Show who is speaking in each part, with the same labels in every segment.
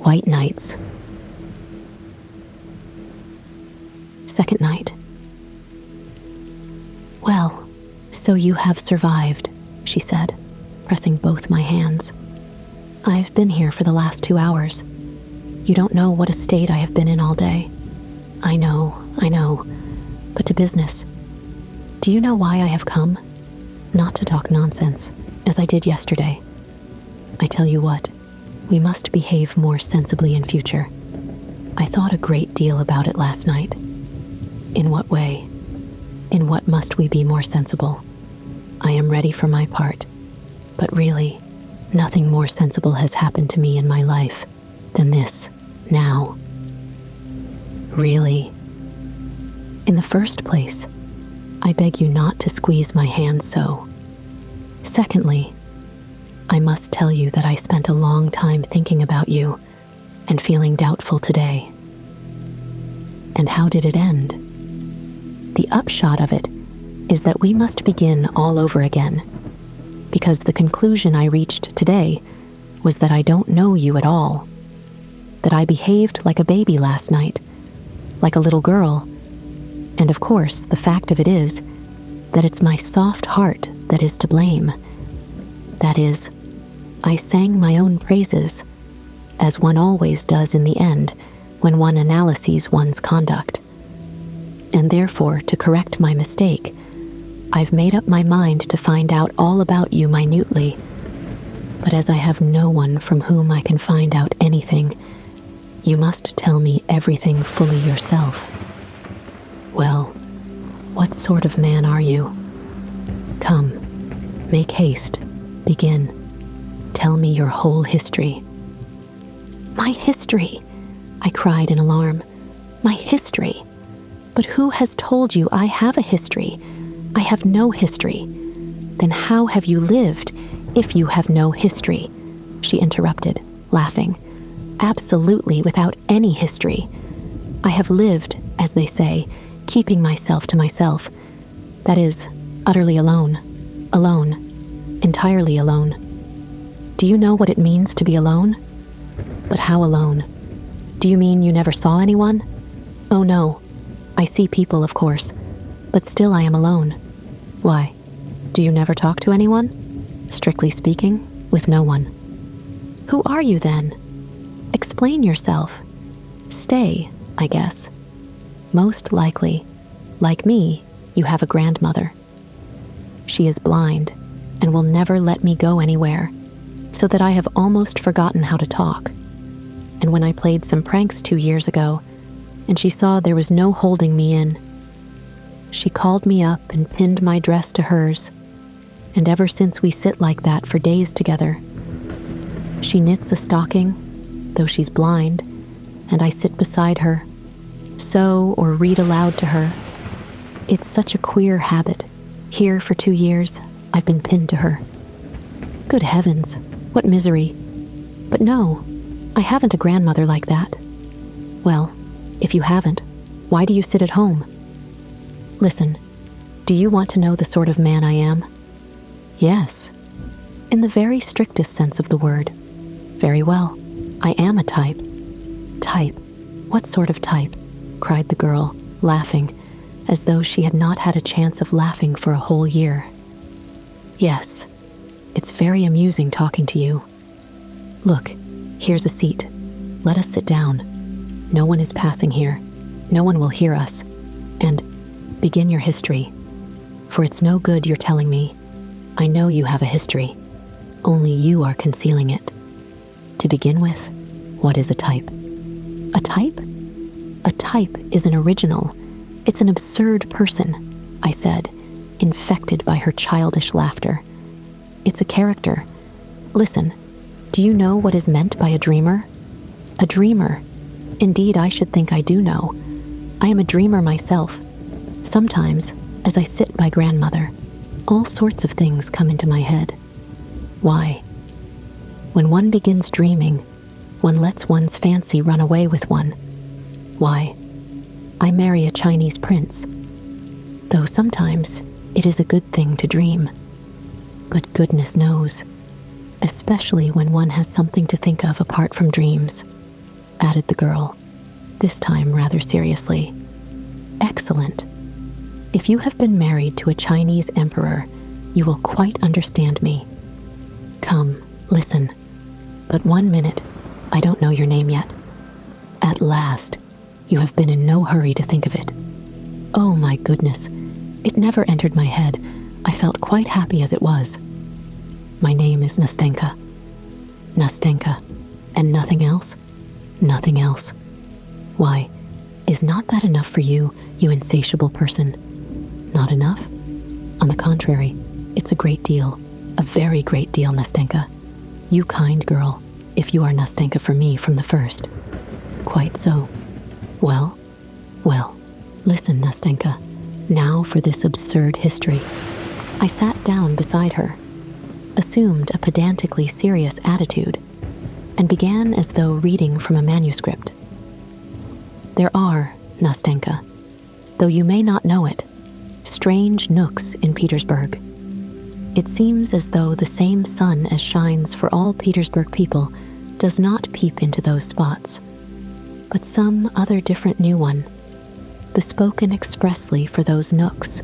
Speaker 1: White nights. Second night. "Well, so you have survived," she said, pressing both my hands. "I've been here for the last 2 hours. You don't know what a state I have been in all day." I know. But to business. Do you know why I have come? Not to talk nonsense, as I did yesterday. I tell you what, we must behave more sensibly in future. I thought a great deal about it last night. In what way? In what must we be more sensible? I am ready for my part, but really, nothing more sensible has happened to me in my life than this, now. Really? In the first place, I beg you not to squeeze my hand so. Secondly, I must tell you that I spent a long time thinking about you and feeling doubtful today. And how did it end? The upshot of it is that we must begin all over again, because the conclusion I reached today was that I don't know you at all, that I behaved like a baby last night, like a little girl, and of course the fact of it is that it's my soft heart that is to blame. That is, I sang my own praises, as one always does in the end when one analyses one's conduct. And therefore, to correct my mistake, I've made up my mind to find out all about you minutely. But as I have no one from whom I can find out anything, you must tell me everything fully yourself. Well, what sort of man are you? Come, make haste, begin. Tell me your whole history. My history, I cried in alarm. My history? But who has told you I have a history? I have no history. Then how have you lived if you have no history? She interrupted, laughing. Absolutely without any history. I have lived, as they say, keeping myself to myself. That is, utterly alone. Alone. Entirely alone. Do you know what it means to be alone? But how alone? Do you mean you never saw anyone? Oh no. I see people, of course, but still I am alone. Why? Do you never talk to anyone? Strictly speaking, with no one. Who are you then? Explain yourself. Stay, I guess. Most likely, like me, you have a grandmother. She is blind and will never let me go anywhere, so that I have almost forgotten how to talk. And when I played some pranks 2 years ago, and she saw there was no holding me in, she called me up and pinned my dress to hers, and ever since we sit like that for days together. She knits a stocking, though she's blind, and I sit beside her, sew or read aloud to her. It's such a queer habit. Here for 2 years, I've been pinned to her. Good heavens, what misery. But no, I haven't a grandmother like that. Well, if you haven't, why do you sit at home? Listen, do you want to know the sort of man I am? Yes, in the very strictest sense of the word. Very well, I am a type. Type? What sort of type? Cried the girl, laughing, as though she had not had a chance of laughing for a whole year. Yes, it's very amusing talking to you. Look, here's a seat. Let us sit down. No one is passing here. No one will hear us. And begin your history. For it's no good your telling me. I know you have a history. Only you are concealing it. To begin with, what is a type? A type? A type is an original. It's an absurd person, I said, infected by her childish laughter. It's a character. Listen, do you know what is meant by a dreamer? A dreamer. Indeed, I should think I do know. I am a dreamer myself. Sometimes, as I sit by grandmother, all sorts of things come into my head. Why? When one begins dreaming, one lets one's fancy run away with one. Why? I marry a Chinese prince, though sometimes it is a good thing to dream. But goodness knows, especially when one has something to think of apart from dreams, added the girl, this time rather seriously. Excellent. If you have been married to a Chinese emperor, you will quite understand me. Come, listen. But 1 minute, I don't know your name yet. At last, you have been in no hurry to think of it. Oh my goodness, it never entered my head. I felt quite happy as it was. My name is Nastenka. Nastenka. And nothing else? Nothing else. Why, is not that enough for you, you insatiable person? Not enough? On the contrary, it's a great deal. A very great deal, Nastenka. You kind girl, if you are Nastenka for me from the first. Quite so. Well, listen, Nastenka. Now for this absurd history. I sat down beside her, assumed a pedantically serious attitude, and began as though reading from a manuscript. There are, Nastenka, though you may not know it, strange nooks in Petersburg. It seems as though the same sun as shines for all Petersburg people does not peep into those spots, but some other different new one, bespoken expressly for those nooks,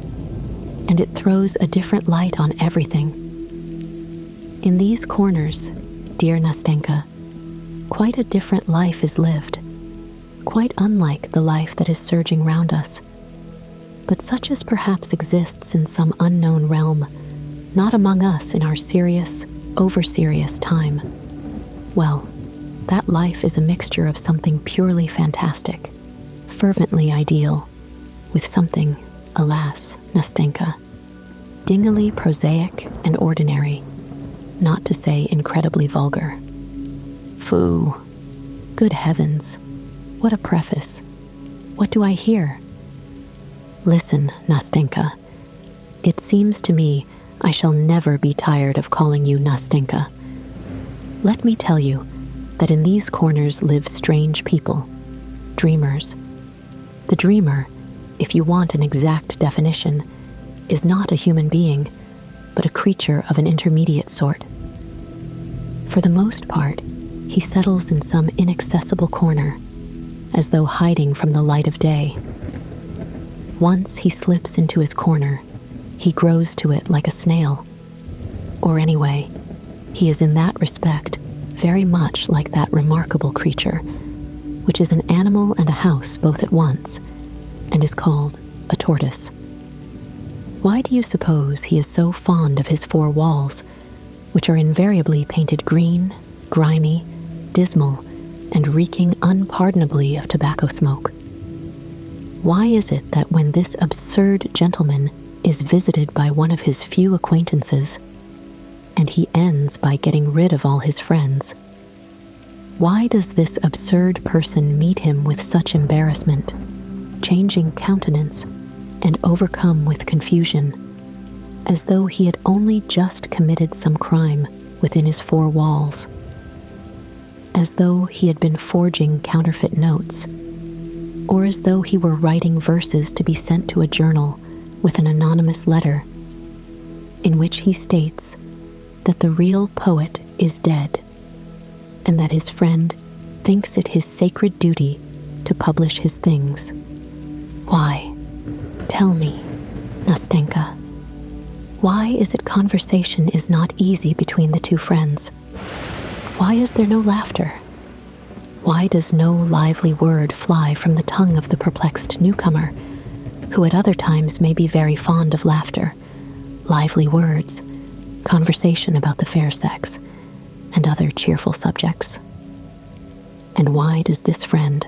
Speaker 1: and it throws a different light on everything. In these corners, dear Nastenka, quite a different life is lived, quite unlike the life that is surging round us, but such as perhaps exists in some unknown realm, not among us in our serious, over-serious time. Well, that life is a mixture of something purely fantastic, fervently ideal, with something, alas, Nastenka, dingily prosaic and ordinary, not to say incredibly vulgar. Phoo! Good heavens! What a preface! What do I hear? Listen, Nastenka. It seems to me I shall never be tired of calling you Nastenka. Let me tell you that in these corners live strange people, dreamers. The dreamer, if you want an exact definition, is not a human being, but a creature of an intermediate sort. For the most part, he settles in some inaccessible corner, as though hiding from the light of day. Once he slips into his corner, he grows to it like a snail. Or anyway, he is in that respect very much like that remarkable creature, which is an animal and a house both at once, and is called a tortoise. Why do you suppose he is so fond of his four walls, which are invariably painted green, grimy, dismal, and reeking unpardonably of tobacco smoke? Why is it that when this absurd gentleman is visited by one of his few acquaintances, and he ends by getting rid of all his friends, why does this absurd person meet him with such embarrassment, changing countenance, and overcome with confusion, as though he had only just committed some crime within his four walls, as though he had been forging counterfeit notes, or as though he were writing verses to be sent to a journal with an anonymous letter, in which he states that the real poet is dead, and that his friend thinks it his sacred duty to publish his things. Why, tell me, Nastenka, why is it conversation is not easy between the two friends? Why is there no laughter? Why does no lively word fly from the tongue of the perplexed newcomer, who at other times may be very fond of laughter, lively words, conversation about the fair sex, and other cheerful subjects? And why does this friend,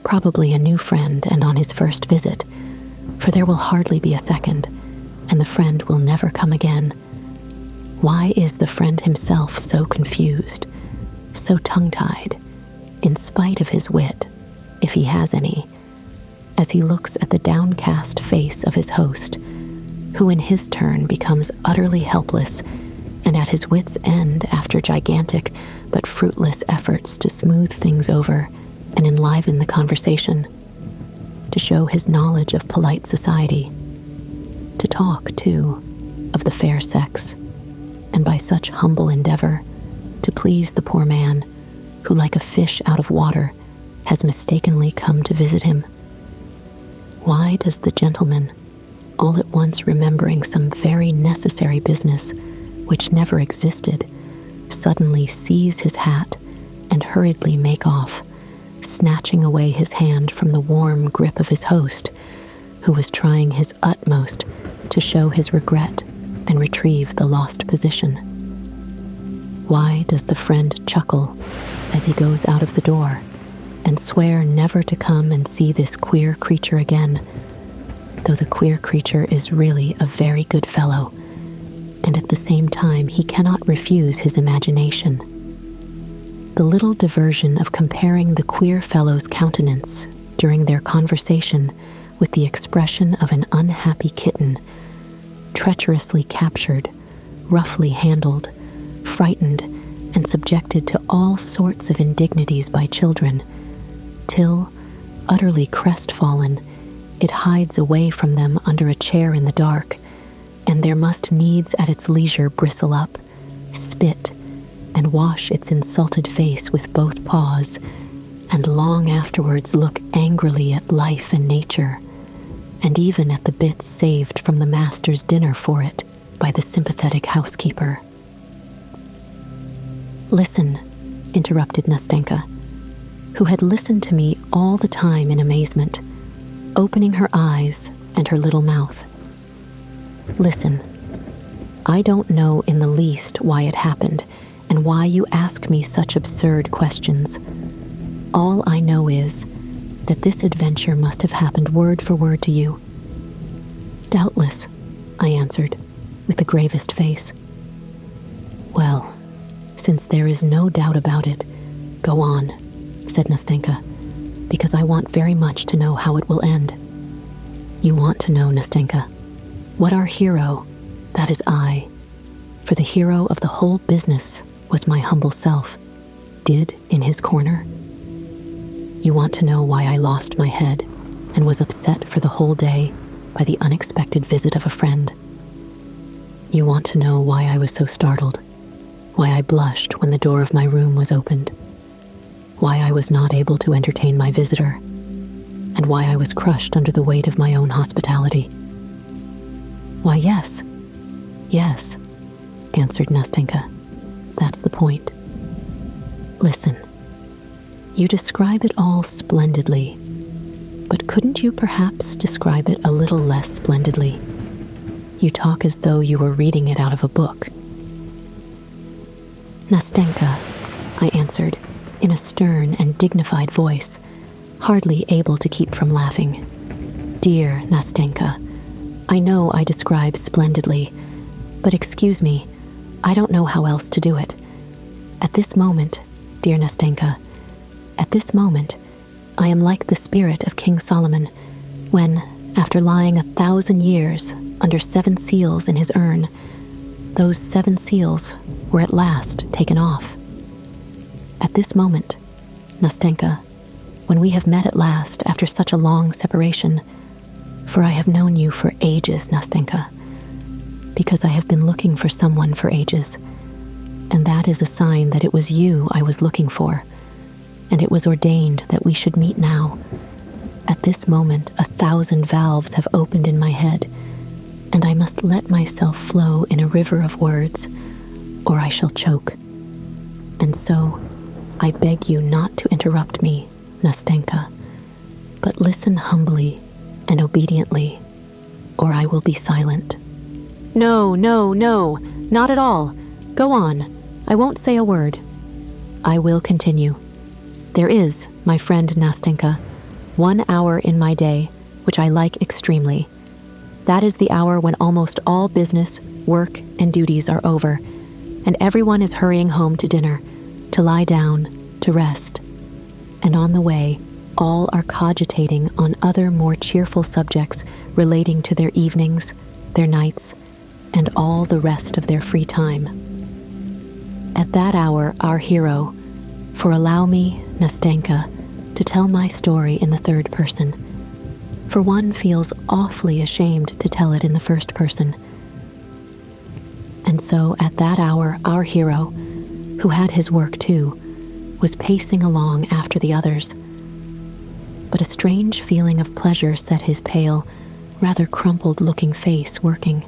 Speaker 1: probably a new friend and on his first visit, for there will hardly be a second, and the friend will never come again, why is the friend himself so confused, so tongue-tied, in spite of his wit, if he has any, as he looks at the downcast face of his host, who in his turn becomes utterly helpless and at his wit's end after gigantic but fruitless efforts to smooth things over and enliven the conversation, to show his knowledge of polite society, to talk, too, of the fair sex, and by such humble endeavor to please the poor man who, like a fish out of water, has mistakenly come to visit him? Why does the gentleman, all at once remembering some very necessary business which never existed, suddenly seize his hat and hurriedly make off, snatching away his hand from the warm grip of his host, who was trying his utmost to show his regret and retrieve the lost position? Why does the friend chuckle as he goes out of the door and swear never to come and see this queer creature again, though the queer creature is really a very good fellow, and at the same time he cannot refuse his imagination? The little diversion of comparing the queer fellow's countenance during their conversation with the expression of an unhappy kitten, treacherously captured, roughly handled, frightened, and subjected to all sorts of indignities by children, till, utterly crestfallen, it hides away from them under a chair in the dark, and there must needs at its leisure bristle up, spit, and wash its insulted face with both paws, and long afterwards look angrily at life and nature, and even at the bits saved from the master's dinner for it by the sympathetic housekeeper. "Listen," interrupted Nastenka, who had listened to me all the time in amazement, opening her eyes and her little mouth. "Listen, I don't know in the least why it happened and why you ask me such absurd questions. All I know is that this adventure must have happened word for word to you." "Doubtless," I answered, with the gravest face. "Well, since there is no doubt about it, go on," said Nastenka, "because I want very much to know how it will end." "You want to know, Nastenka, what our hero, that is I, for the hero of the whole business was my humble self, did in his corner? You want to know why I lost my head and was upset for the whole day by the unexpected visit of a friend? You want to know why I was so startled, why I blushed when the door of my room was opened, why I was not able to entertain my visitor, and why I was crushed under the weight of my own hospitality? Why, yes, answered Nastenka. That's the point. Listen, you describe it all splendidly, but couldn't you perhaps describe it a little less splendidly? You talk as though you were reading it out of a book." "Nastenka," I answered, in a stern and dignified voice, hardly able to keep from laughing. "Dear Nastenka, I know I describe splendidly, but excuse me, I don't know how else to do it. At this moment, dear Nastenka, at this moment, I am like the spirit of King Solomon, when, after lying 1,000 years under 7 seals in his urn, those 7 seals were at last taken off. At this moment, Nastenka, when we have met at last after such a long separation, for I have known you for ages, Nastenka, because I have been looking for someone for ages, and that is a sign that it was you I was looking for, and it was ordained that we should meet now. At this moment 1,000 valves have opened in my head, and I must let myself flow in a river of words, or I shall choke. And so, I beg you not to interrupt me, Nastenka, but listen humbly and obediently, or I will be silent." No, not at all. Go on. I won't say a word. I will continue. There is, my friend Nastenka, 1 hour in my day which I like extremely. That is the hour when almost all business, work, and duties are over, and everyone is hurrying home to dinner, to lie down, to rest. And on the way, all are cogitating on other more cheerful subjects relating to their evenings, their nights, and all the rest of their free time. At that hour, our hero, for allow me, Nastenka, to tell my story in the third person, for one feels awfully ashamed to tell it in the first person. And so at that hour, our hero, who had his work too, was pacing along after the others, but a strange feeling of pleasure set his pale, rather crumpled-looking face working.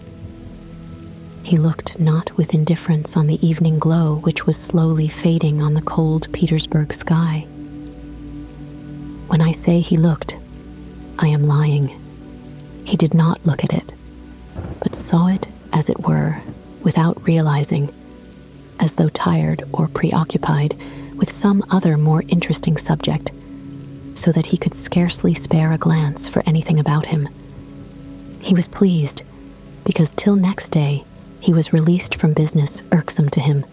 Speaker 1: He looked not with indifference on the evening glow which was slowly fading on the cold Petersburg sky. When I say he looked, I am lying. He did not look at it, but saw it, as it were, without realizing, as though tired or preoccupied with some other more interesting subject, so that he could scarcely spare a glance for anything about him. He was pleased, because till next day he was released from business irksome to him,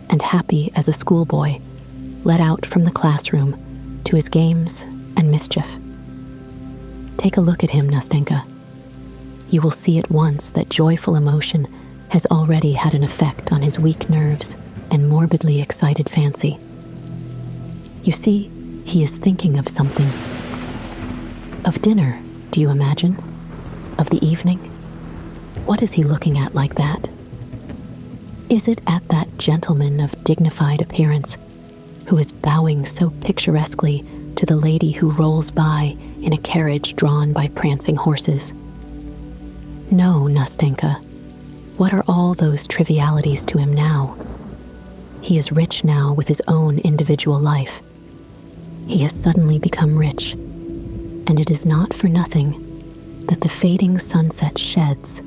Speaker 1: and happy as a schoolboy, let out from the classroom to his games and mischief. Take a look at him, Nastenka. You will see at once that joyful emotion has already had an effect on his weak nerves and morbidly excited fancy. You see, he is thinking of something. Of dinner, do you imagine? Of the evening? What is he looking at like that? Is it at that gentleman of dignified appearance who is bowing so picturesquely to the lady who rolls by in a carriage drawn by prancing horses? No, Nastenka. What are all those trivialities to him now? He is rich now with his own individual life. He has suddenly become rich, and it is not for nothing that the fading sunset sheds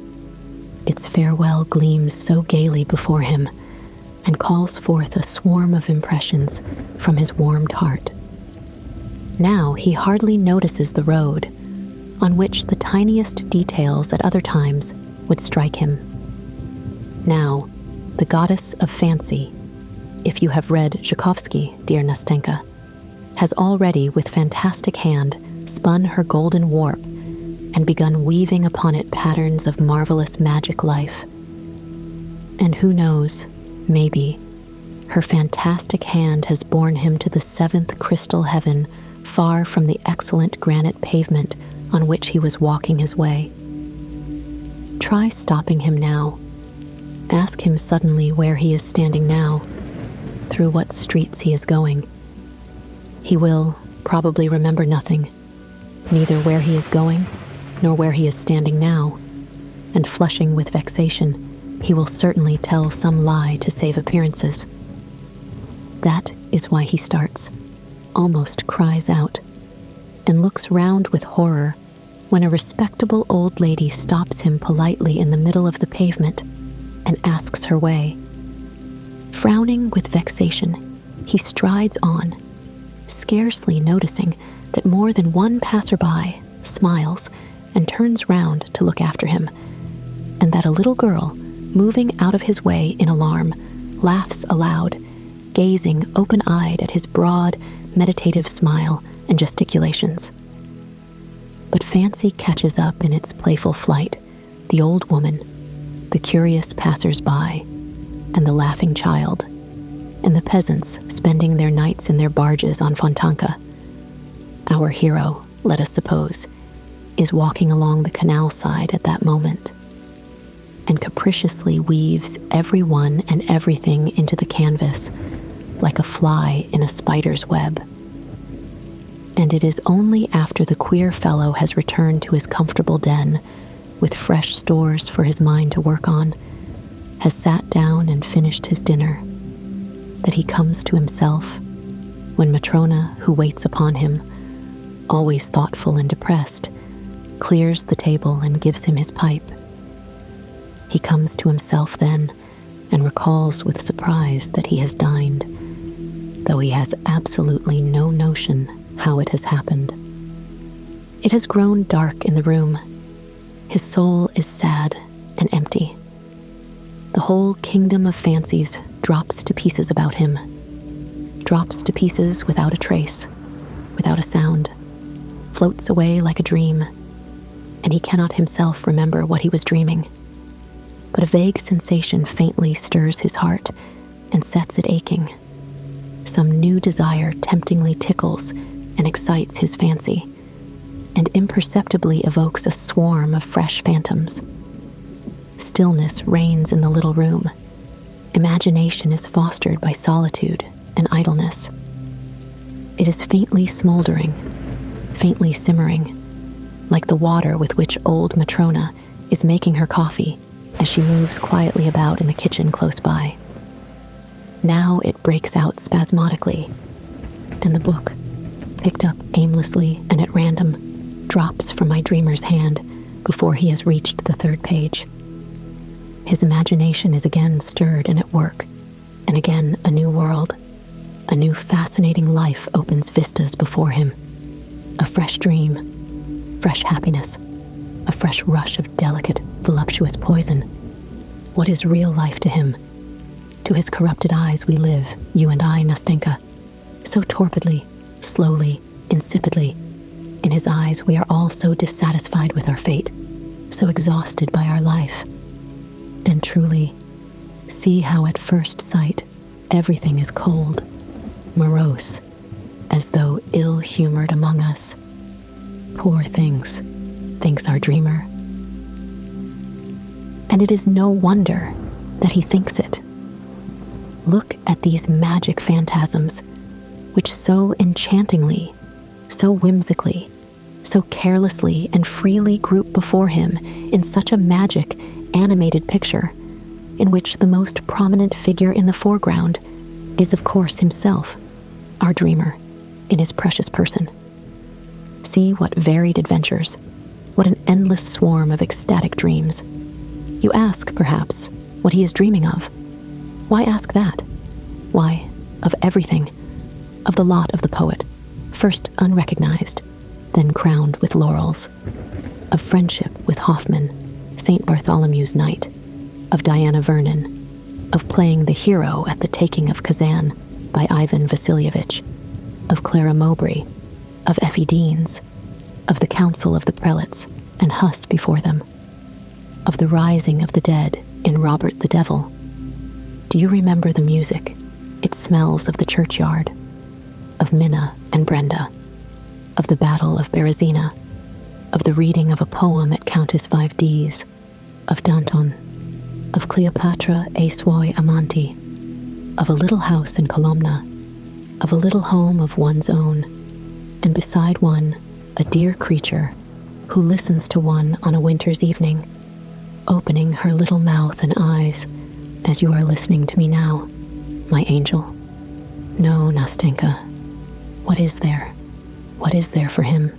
Speaker 1: its farewell gleams so gaily before him and calls forth a swarm of impressions from his warmed heart. Now he hardly notices the road, on which the tiniest details at other times would strike him. Now, the goddess of fancy, if you have read Tchaikovsky, dear Nastenka, has already with fantastic hand spun her golden warp and begun weaving upon it patterns of marvelous magic life. And who knows, maybe, her fantastic hand has borne him to the seventh crystal heaven, far from the excellent granite pavement on which he was walking his way. Try stopping him now. Ask him suddenly where he is standing now, through what streets he is going. He will probably remember nothing, neither where he is going, nor where he is standing now, and flushing with vexation, he will certainly tell some lie to save appearances. That is why he starts, almost cries out, and looks round with horror when a respectable old lady stops him politely in the middle of the pavement and asks her way. Frowning with vexation, he strides on, scarcely noticing that more than one passerby smiles and turns round to look after him, and that a little girl, moving out of his way in alarm, laughs aloud, gazing open-eyed at his broad, meditative smile and gesticulations. But fancy catches up in its playful flight the old woman, the curious passers-by, and the laughing child, and the peasants spending their nights in their barges on Fontanka. Our hero, let us suppose, is walking along the canal side at that moment, and capriciously weaves everyone and everything into the canvas like a fly in a spider's web. And it is only after the queer fellow has returned to his comfortable den with fresh stores for his mind to work on, has sat down and finished his dinner, that he comes to himself, when Matrona, who waits upon him, always thoughtful and depressed, clears the table and gives him his pipe. He comes to himself then and recalls with surprise that he has dined, though he has absolutely no notion how it has happened. It has grown dark in the room. His soul is sad and empty. The whole kingdom of fancies drops to pieces about him, drops to pieces without a trace, without a sound, floats away like a dream, and he cannot himself remember what he was dreaming. But a vague sensation faintly stirs his heart and sets it aching. Some new desire temptingly tickles and excites his fancy, and imperceptibly evokes a swarm of fresh phantoms. Stillness reigns in the little room. Imagination is fostered by solitude and idleness. It is faintly smoldering, faintly simmering, like the water with which old Matrona is making her coffee as she moves quietly about in the kitchen close by. Now it breaks out spasmodically, and the book, picked up aimlessly and at random, drops from my dreamer's hand before he has reached the third page. His imagination is again stirred and at work, and again a new world, a new fascinating life opens vistas before him. A fresh dream, fresh happiness, a fresh rush of delicate, voluptuous poison. What is real life to him? To his corrupted eyes we live, you and I, Nastenka, so torpidly, slowly, insipidly. In his eyes we are all so dissatisfied with our fate, so exhausted by our life. And truly, see how at first sight everything is cold, morose, as though ill-humored among us. Poor things, thinks our dreamer. And it is no wonder that he thinks it. Look at these magic phantasms, which so enchantingly, so whimsically, so carelessly and freely group before him in such a magic, animated picture, in which the most prominent figure in the foreground is, of course, himself, our dreamer, in his precious person. See what varied adventures, what an endless swarm of ecstatic dreams. You ask, perhaps, what he is dreaming of. Why ask that? Why, of everything, of the lot of the poet, first unrecognized, then crowned with laurels, of friendship with Hoffman, St. Bartholomew's Night, of Diana Vernon, of playing the hero at the taking of Kazan by Ivan Vasilievich, of Clara Mowbray, of Effie Deans, of the council of the prelates and Huss before them, of the rising of the dead in Robert the Devil. Do you remember the music, its smells of the churchyard, of Minna and Brenda, of the Battle of Berezina, of the reading of a poem at Countess 5D's, of Danton, of Cleopatra e suoi amanti, of a little house in Kolomna, of a little home of one's own, and beside one, a dear creature who listens to one on a winter's evening, opening her little mouth and eyes as you are listening to me now, my angel. No, Nastenka, what is there? What is there for him,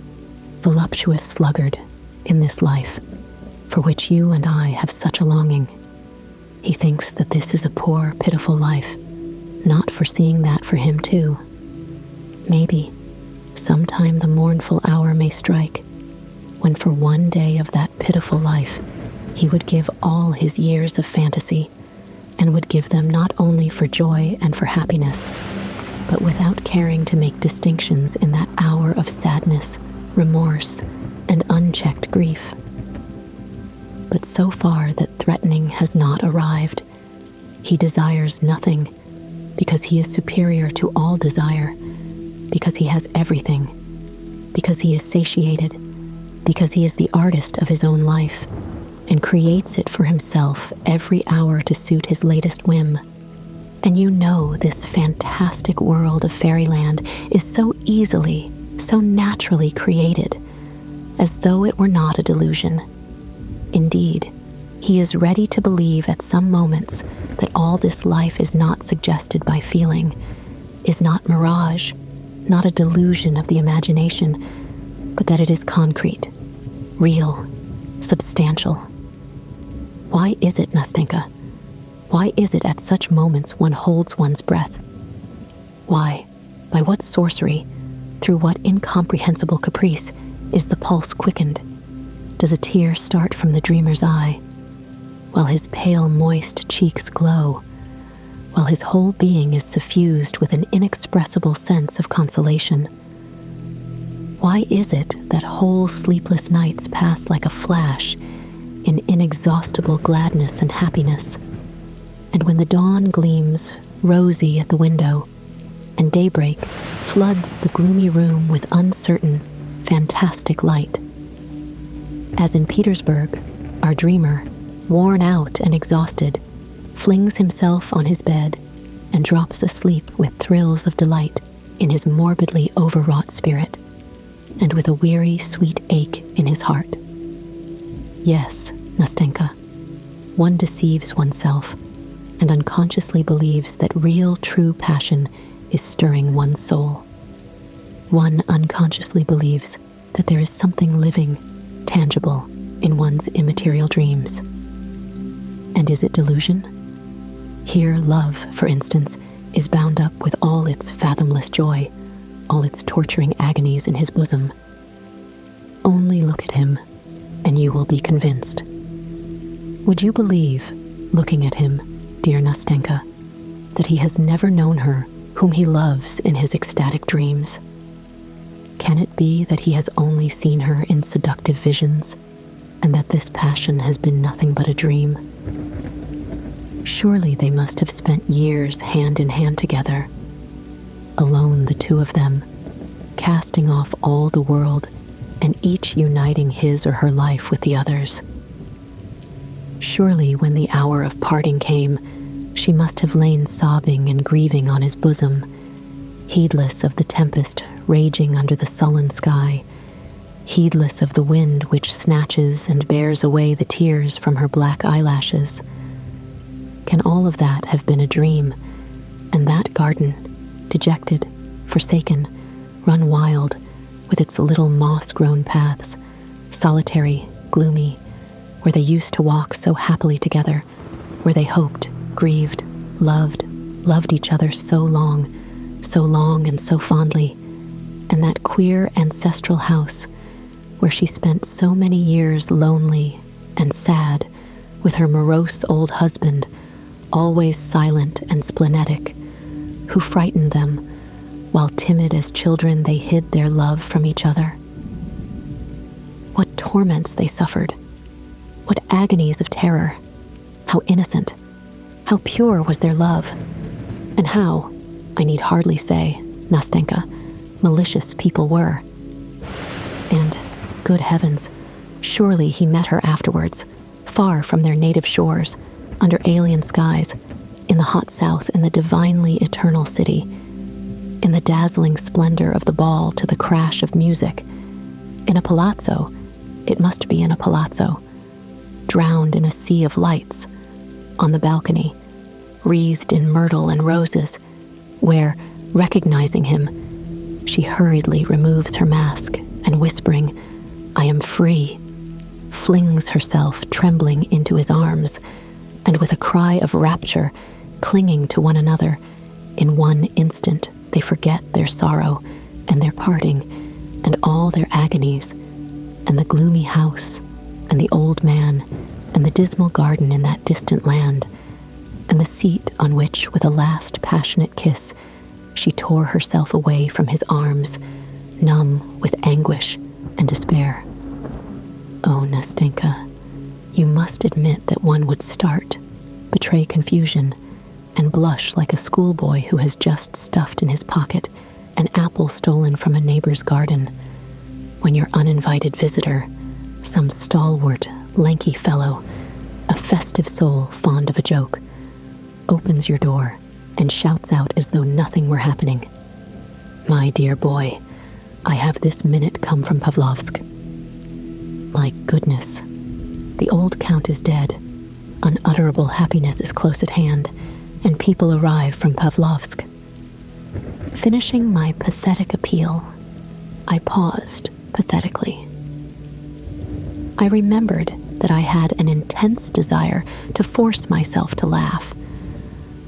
Speaker 1: voluptuous sluggard, in this life, for which you and I have such a longing? He thinks that this is a poor, pitiful life, not foreseeing that for him too. Maybe, sometime the mournful hour may strike, when for one day of that pitiful life, he would give all his years of fantasy, and would give them not only for joy and for happiness, but without caring to make distinctions in that hour of sadness, remorse, and unchecked grief. But so far that threatening has not arrived. He desires nothing, because he is superior to all desire, because he has everything, because he is satiated, because he is the artist of his own life, and creates it for himself every hour to suit his latest whim. And you know this fantastic world of fairyland is so easily, so naturally created, as though it were not a delusion. Indeed, he is ready to believe at some moments that all this life is not suggested by feeling, is not mirage, not a delusion of the imagination, but that it is concrete, real, substantial. Why is it, Nastenka? Why is it at such moments one holds one's breath? Why, by what sorcery, through what incomprehensible caprice, is the pulse quickened? Does a tear start from the dreamer's eye, while his pale, moist cheeks glow, while his whole being is suffused with an inexpressible sense of consolation? Why is it that whole sleepless nights pass like a flash in inexhaustible gladness and happiness, and when the dawn gleams rosy at the window, and daybreak floods the gloomy room with uncertain, fantastic light? As in Petersburg, our dreamer, worn out and exhausted, flings himself on his bed and drops asleep with thrills of delight in his morbidly overwrought spirit. and with a weary, sweet ache in his heart. Yes, Nastenka, one deceives oneself and unconsciously believes that real, true passion is stirring one's soul. One unconsciously believes that there is something living, tangible, in one's immaterial dreams. And is it delusion? Here, love, for instance, is bound up with all its fathomless joy, all its torturing agonies in his bosom. Only look at him, and you will be convinced. Would you believe, looking at him, dear Nastenka, that he has never known her whom he loves in his ecstatic dreams? Can it be that he has only seen her in seductive visions, and that this passion has been nothing but a dream? Surely they must have spent years hand in hand together, alone the two of them, casting off all the world and each uniting his or her life with the other's. Surely when the hour of parting came, she must have lain sobbing and grieving on his bosom, heedless of the tempest raging under the sullen sky, heedless of the wind which snatches and bears away the tears from her black eyelashes. Can all of that have been a dream, and that garden, dejected, forsaken, run wild, with its little moss-grown paths, solitary, gloomy, where they used to walk so happily together, where they hoped, grieved, loved each other so long and so fondly, and that queer ancestral house where she spent so many years lonely and sad with her morose old husband, always silent and splenetic, who frightened them, while timid as children they hid their love from each other. What torments they suffered, what agonies of terror, how innocent, how pure was their love, and how, I need hardly say, Nastenka, malicious people were. And, good heavens, surely he met her afterwards, far from their native shores, under alien skies, in the hot south, in the divinely eternal city, in the dazzling splendor of the ball to the crash of music, in a palazzo, it must be in a palazzo, drowned in a sea of lights, on the balcony, wreathed in myrtle and roses, where, recognizing him, she hurriedly removes her mask and whispering, "I am free," flings herself trembling into his arms, and with a cry of rapture, clinging to one another, in one instant they forget their sorrow and their parting and all their agonies, and the gloomy house and the old man and the dismal garden in that distant land, and the seat on which, with a last passionate kiss, she tore herself away from his arms, numb with anguish and despair. Oh, Nastenka, you must admit that one would start, betray confusion, and blush like a schoolboy who has just stuffed in his pocket an apple stolen from a neighbor's garden, when your uninvited visitor, some stalwart, lanky fellow, a festive soul fond of a joke, opens your door and shouts out as though nothing were happening, "My dear boy, I have this minute come from Pavlovsk." My goodness, the old count is dead, unutterable happiness is close at hand, and people arrive from Pavlovsk. Finishing my pathetic appeal, I paused pathetically. I remembered that I had an intense desire to force myself to laugh,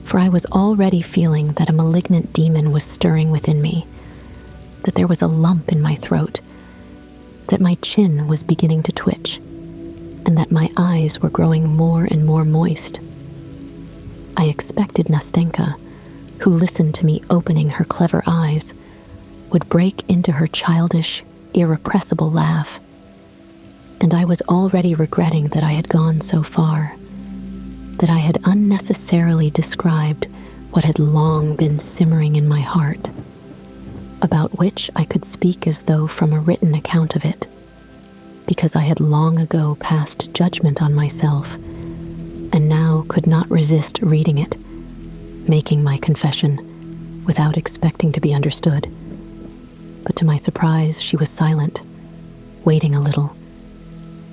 Speaker 1: for I was already feeling that a malignant demon was stirring within me, that there was a lump in my throat, that my chin was beginning to twitch, and that my eyes were growing more and more moist. I expected Nastenka, who listened to me opening her clever eyes, would break into her childish, irrepressible laugh, and I was already regretting that I had gone so far, that I had unnecessarily described what had long been simmering in my heart, about which I could speak as though from a written account of it, because I had long ago passed judgment on myself, and now could not resist reading it, making my confession without expecting to be understood. but to my surprise, she was silent, waiting a little.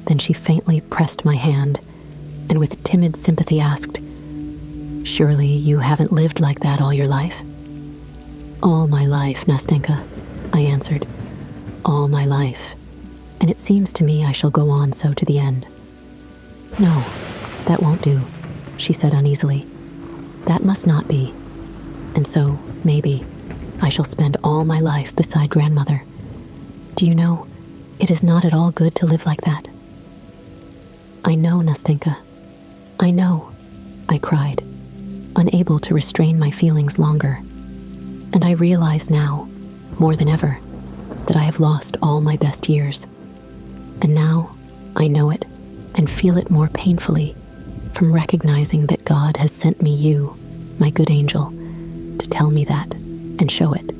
Speaker 1: Then she faintly pressed my hand and with timid sympathy asked, "Surely you haven't lived like that all your life?" "All my life, Nastenka," I answered. "All my life. And it seems to me I shall go on so to the end." "No, that won't do," she said uneasily. "That must not be. And so, maybe, I shall spend all my life beside grandmother. Do you know, it is not at all good to live like that." "I know, Nastenka. I know," I cried, unable to restrain my feelings longer. And I realize now, more than ever, that I have lost all my best years. And now I know it and feel it more painfully from recognizing that God has sent me you, my good angel, to tell me that and show it.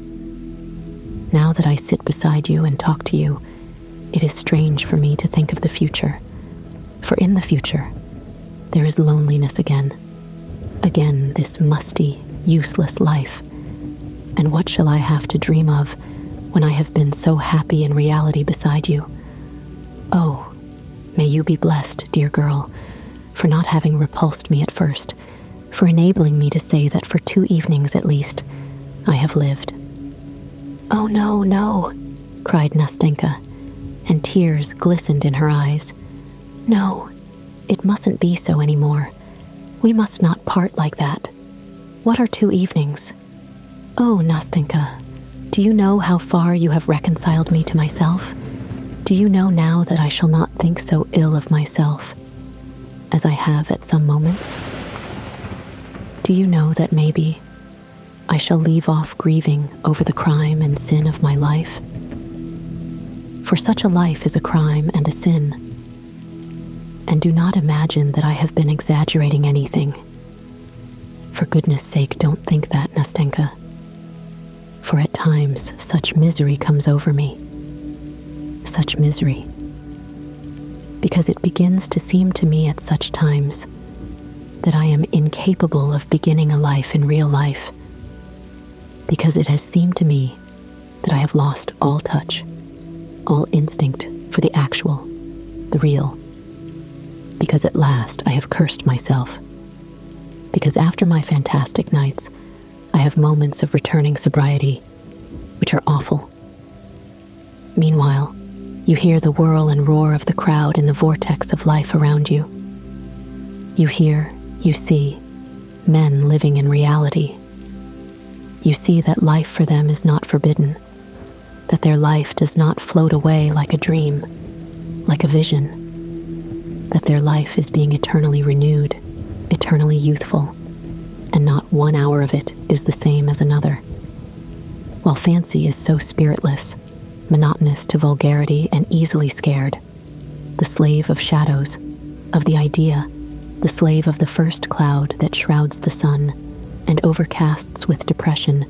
Speaker 1: Now that I sit beside you and talk to you, it is strange for me to think of the future. For in the future, there is loneliness again. Again, this musty, useless life. And what shall I have to dream of when I have been so happy in reality beside you? Oh, may you be blessed, dear girl, for not having repulsed me at first, for enabling me to say that for 2 evenings at least, I have lived. "Oh, no, no," cried Nastenka, and tears glistened in her eyes. "No, it mustn't be so anymore. We must not part like that. What are 2 evenings? Oh, Nastenka, do you know how far you have reconciled me to myself? Do you know now that I shall not think so ill of myself as I have at some moments? Do you know that maybe I shall leave off grieving over the crime and sin of my life? For such a life is a crime and a sin. And do not imagine that I have been exaggerating anything. For goodness sake, don't think that, Nastenka. For at times, such misery comes over me. Such misery. Because it begins to seem to me at such times that I am incapable of beginning a life in real life. Because it has seemed to me that I have lost all touch, all instinct for the actual, the real. Because at last I have cursed myself. Because after my fantastic nights, I have moments of returning sobriety, which are awful. Meanwhile, you hear the whirl and roar of the crowd in the vortex of life around you. You hear, you see, men living in reality. You see that life for them is not forbidden, that their life does not float away like a dream, like a vision, that their life is being eternally renewed, eternally youthful, and not 1 hour of it is the same as another. While fancy is so spiritless, monotonous to vulgarity and easily scared, the slave of shadows, of the idea, the slave of the first cloud that shrouds the sun and overcasts with depression,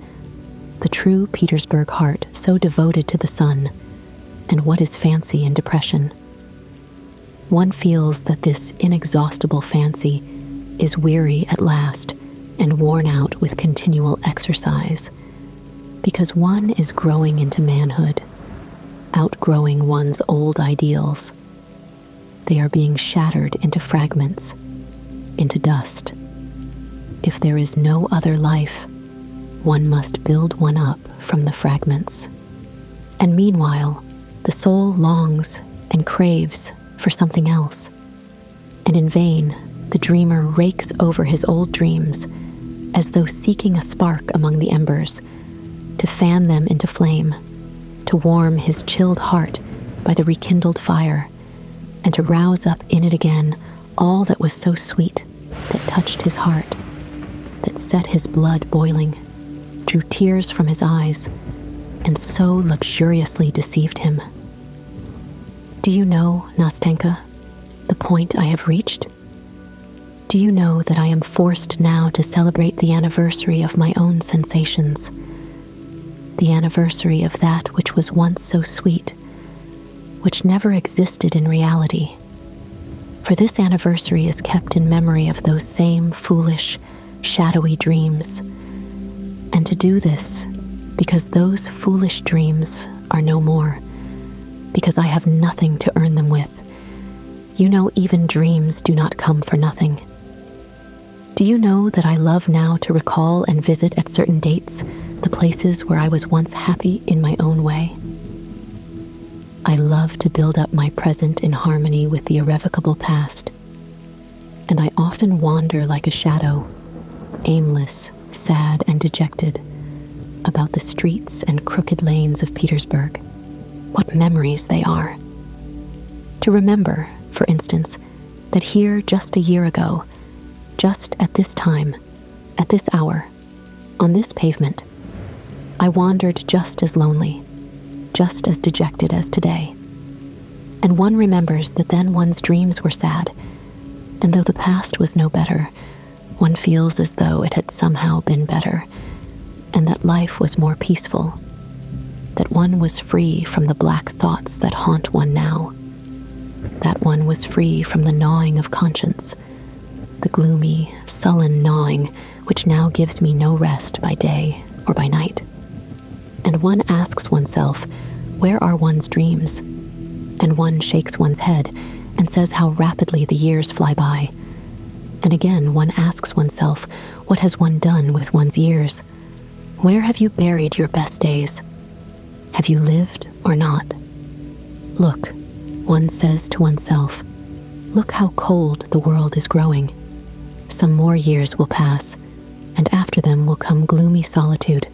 Speaker 1: the true Petersburg heart so devoted to the sun, and what is fancy in depression? One feels that this inexhaustible fancy is weary at last and worn out with continual exercise, because one is growing into manhood, outgrowing one's old ideals. They are being shattered into fragments, into dust. If there is no other life, one must build one up from the fragments. And meanwhile, the soul longs and craves for something else. And in vain, the dreamer rakes over his old dreams as though seeking a spark among the embers, to fan them into flame, to warm his chilled heart by the rekindled fire, and to rouse up in it again all that was so sweet, that touched his heart, that set his blood boiling, drew tears from his eyes, and so luxuriously deceived him. Do you know, Nastenka, the point I have reached? Do you know that I am forced now to celebrate the anniversary of my own sensations, the anniversary of that which was once so sweet, which never existed in reality? For this anniversary is kept in memory of those same foolish, shadowy dreams, and to do this because those foolish dreams are no more, because I have nothing to earn them with. You know, even dreams do not come for nothing. Do you know that I love now to recall and visit at certain dates the places where I was once happy in my own way? I love to build up my present in harmony with the irrevocable past, and I often wander like a shadow, aimless, sad, and dejected, about the streets and crooked lanes of Petersburg. What memories they are! To remember, for instance, that here just a year ago, just at this time, at this hour, on this pavement, I wandered just as lonely, just as dejected as today. And one remembers that then one's dreams were sad, and though the past was no better, one feels as though it had somehow been better, and that life was more peaceful, that one was free from the black thoughts that haunt one now, that one was free from the gnawing of conscience, the gloomy, sullen gnawing which now gives me no rest by day or by night. And one asks oneself, where are one's dreams? And one shakes one's head and says how rapidly the years fly by. And again one asks oneself, what has one done with one's years? Where have you buried your best days? Have you lived or not? Look, one says to oneself, look how cold the world is growing. Some more years will pass, and after them will come gloomy solitude.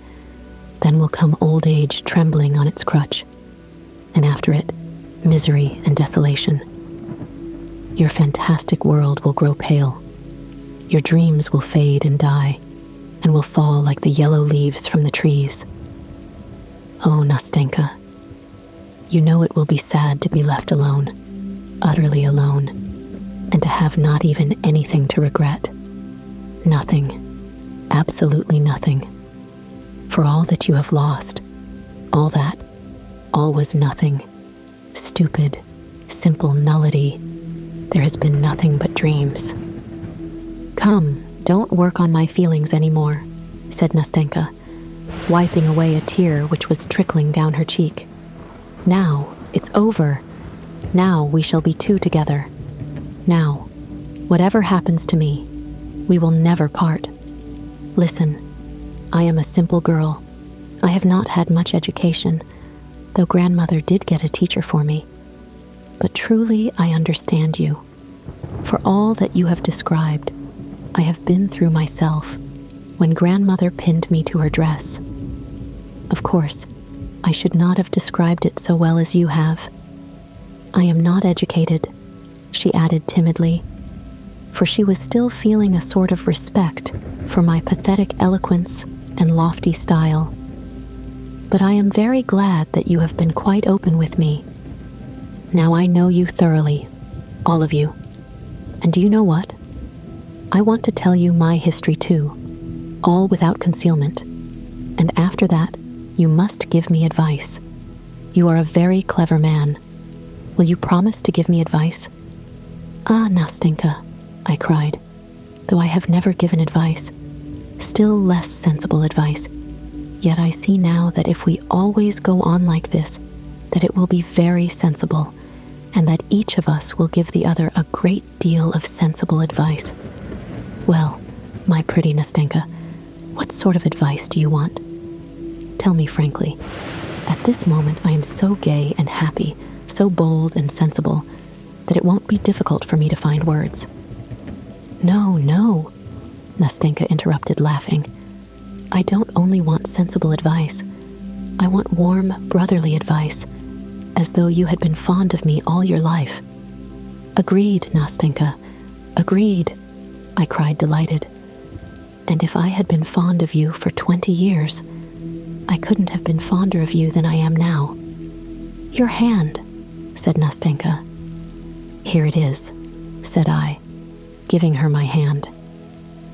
Speaker 1: Then will come old age trembling on its crutch, and after it, misery and desolation. Your fantastic world will grow pale. Your dreams will fade and die, and will fall like the yellow leaves from the trees. Oh, Nastenka, you know it will be sad to be left alone, utterly alone, and to have not even anything to regret. Nothing, absolutely nothing. For all that you have lost, all that, all was nothing. Stupid, simple nullity. There has been nothing but dreams. Come, don't work on my feelings anymore, said Nastenka, wiping away a tear which was trickling down her cheek. Now, it's over. Now we shall be two together. Now, whatever happens to me, we will never part. Listen, I am a simple girl. I have not had much education, though grandmother did get a teacher for me. But truly I understand you. For all that you have described, I have been through myself when grandmother pinned me to her dress. Of course, I should not have described it so well as you have. I am not educated, she added timidly, for she was still feeling a sort of respect for my pathetic eloquence and lofty style. But I am very glad that you have been quite open with me. Now I know you thoroughly, all of you. And do you know what? I want to tell you my history too, all without concealment. And after that, you must give me advice. You are a very clever man. Will you promise to give me advice? Ah, Nastenka, I cried, though I have never given advice, still less sensible advice. Yet I see now that if we always go on like this, that it will be very sensible, and that each of us will give the other a great deal of sensible advice. Well, my pretty Nastenka, what sort of advice do you want? Tell me frankly. At this moment I am so gay and happy, so bold and sensible, that it won't be difficult for me to find words. No, no, Nastenka interrupted, laughing. I don't only want sensible advice. I want warm, brotherly advice, as though you had been fond of me all your life. Agreed, Nastenka, agreed, I cried, delighted. And if I had been fond of you for 20 years, I couldn't have been fonder of you than I am now. Your hand, said Nastenka. Here it is, said I, giving her my hand.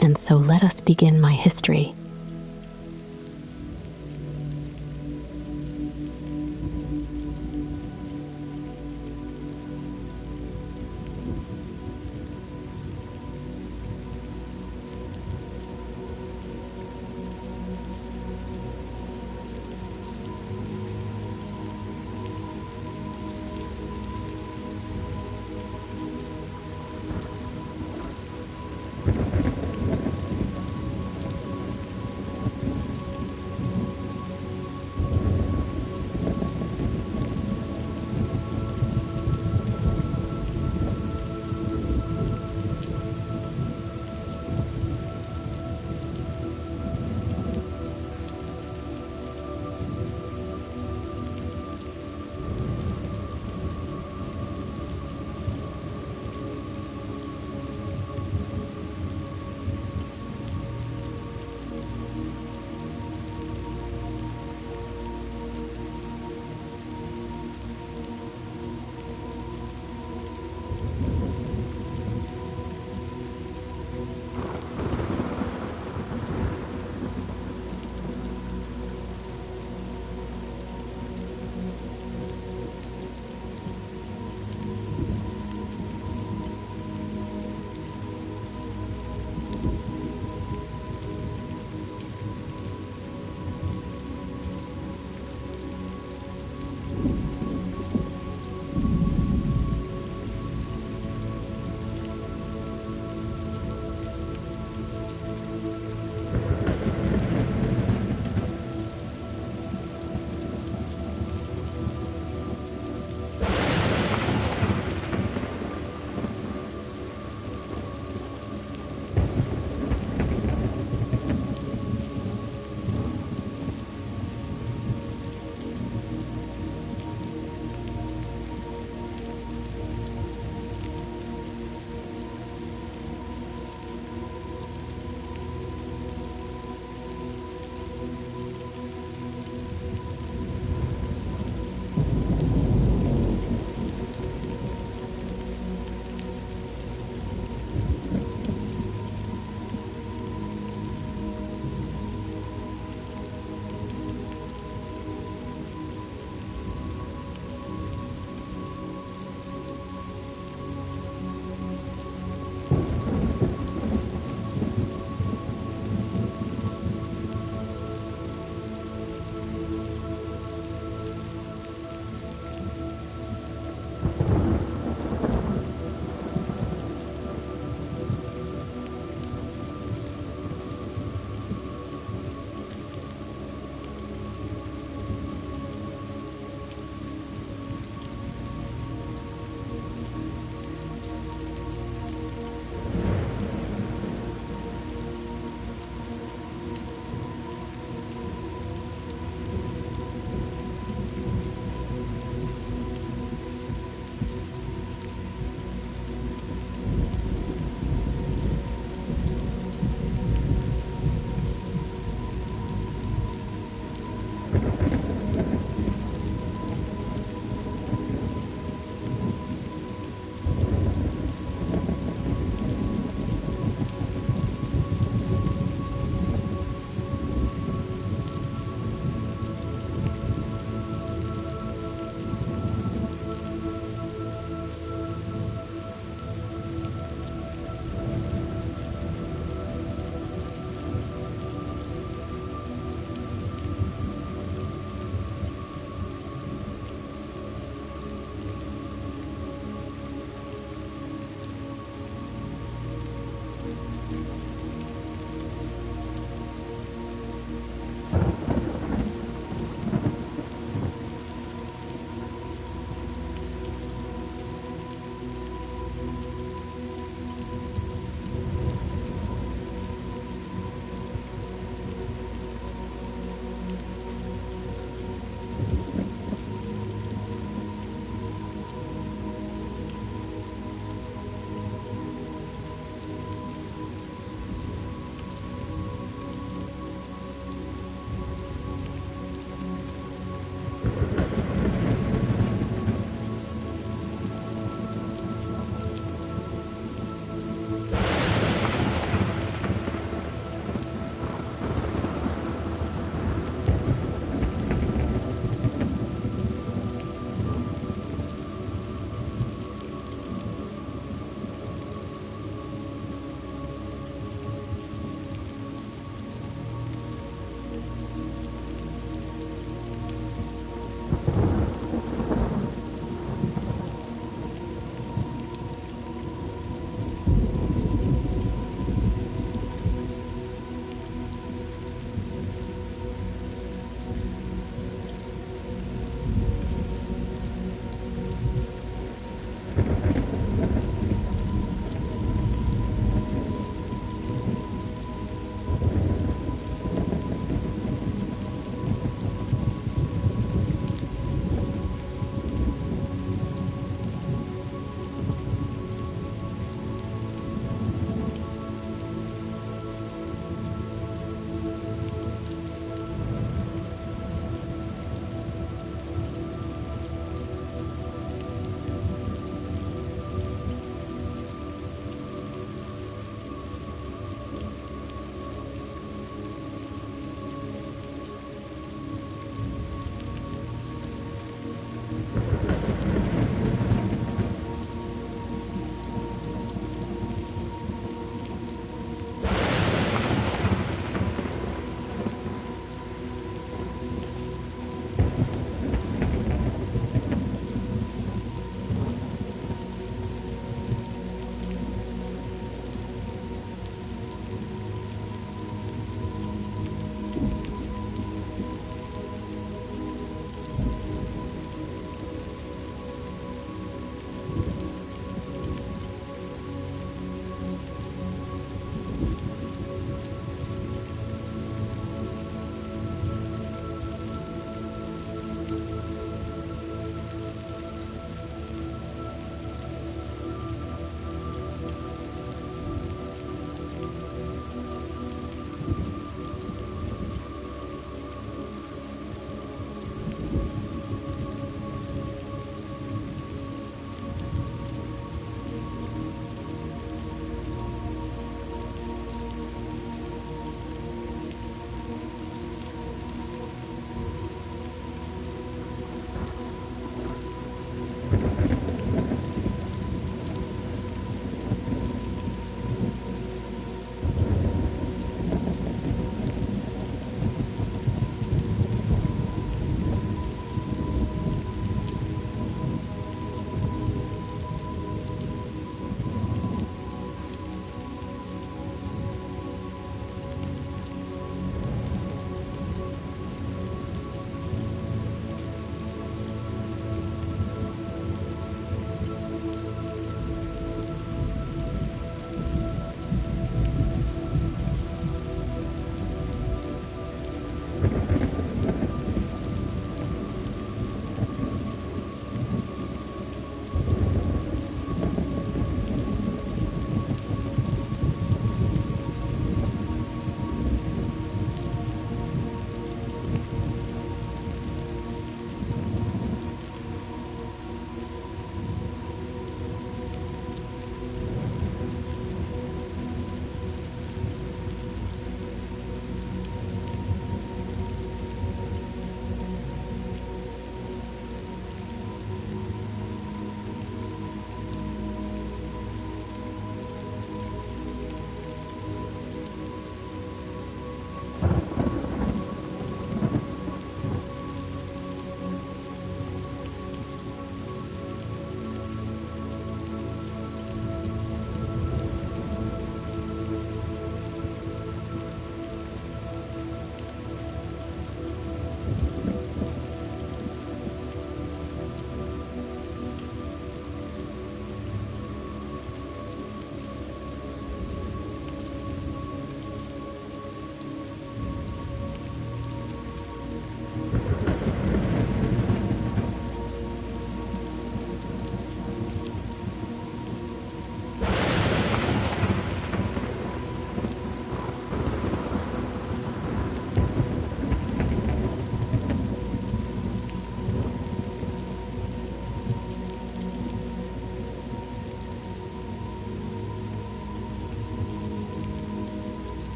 Speaker 1: And so let us begin my history.